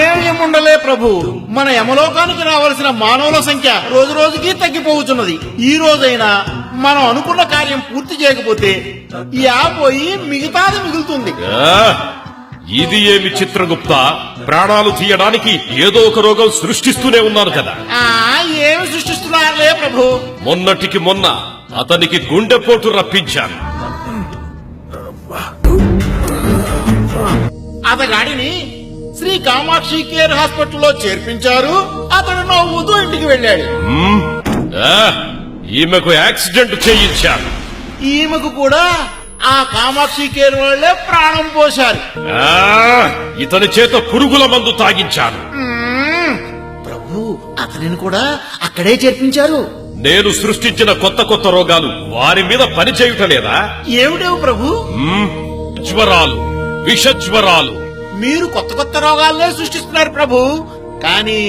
ఏముండలే ప్రభు, మన యమలోకానికి రావాల్సిన మానవుల సంఖ్య రోజు రోజుకి తగ్గిపోతున్నది. ఈ రోజైనా మనం అనుకున్న కార్యం పూర్తి చేయకపోతే పోయి మిగతాది మిగులుతుంది. ఇది ఏమి చిత్రగుప్త, ప్రాణాలు తీయడానికి ఏదో ఒక రోగం సృష్టిస్తూనే ఉన్నారు కదా. ఏమి సృష్టిస్తున్నారులే ప్రభు. మొన్నటికి మొన్న అతనికి గుండెపోటు రప్పించాను. అతగాడిని శ్రీ కామాక్షి కేర్ హాస్పిటల్లో చేర్పించారు. అతడు నవ్వుతూ ఇంటికి వెళ్ళాడు. ఈమెకు యాక్సిడెంట్ చేయించాను. ఈమెకు కూడా ఆ కామాక్షి కేర్ వాళ్లే ప్రాణం పోశారు. ఇతని చేత పురుగుల మందు తాగించాను. ప్రభు, అతనిని కూడా అక్కడే చేర్పించారు. నేను సృష్టించిన కొత్త కొత్త రోగాలు వారి మీద పని చేయుటలేదా? ఏమిటేవు ప్రభు? జ్వరాలు, విష జ్వరాలు. మీరు కొత్త కొత్త రోగాలనే సృష్టిస్తున్నారు ప్రభు. కానీ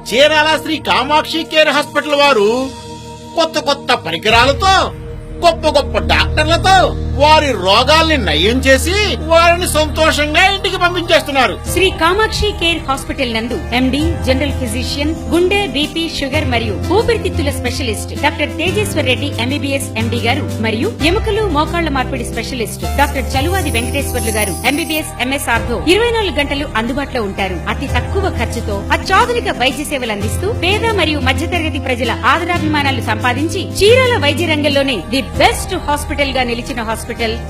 చీరాల శ్రీ కామాక్షి కేర్ హాస్పిటల్ వారు కొత్త కొత్త పరికరాలతో, గొప్ప గొప్ప డాక్టర్లతో వారి రోగాల్ని నయం చేసి వారిని సంతోషంగా ఇంటికి పంపించేస్తున్నారు. శ్రీ కామాక్షి కేర్ హాస్పిటల్ నందు ఎండి, జనరల్ ఫిజిషియన్, గుండె, బీపీ, షుగర్ మరియు ఊపిరితిత్తుల specialist doctor Tejeshwar Reddy MBBS MD గారు మరియు ఎముకలు మోకాళ్ల మార్పిడి స్పెషలిస్ట్ డాక్టర్ చలువాది వెంకటేశ్వర్లు గారు ఎంబీబీఎస్ ఎంఎస్ఆర్ తో 24 గంటలు అందుబాటులో ఉంటారు. అతి తక్కువ ఖర్చుతో అత్యాధునిక వైద్య సేవలు అందిస్తూ పేద మరియు మధ్యతరగతి ప్రజల ఆదరాభిమానాలు సంపాదించి చీరాల వైద్య రంగంలోనే ది బెస్ట్ హాస్పిటల్ గా నిలిచిన hospital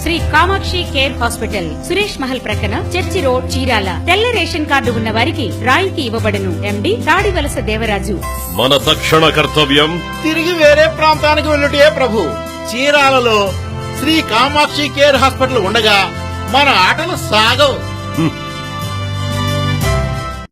Sri Kamakshi care hospital. Suresh Mahal ప్రక్కన చర్చి రోడ్, చీరాల. తెల్ల రేషన్ కార్డు ఉన్న వారికి రాయితీ ఇవ్వబడును. ఎండి తాడివలస దేవరాజు. మన తక్షణ కర్తవ్యం తిరిగి వేరే ప్రాంతానికి వెళ్ళుటే ప్రభు. చీరాలలో శ్రీ కామాక్షి కేర్ హాస్పిటల్ ఉండగా మన ఆటలు సాగవు.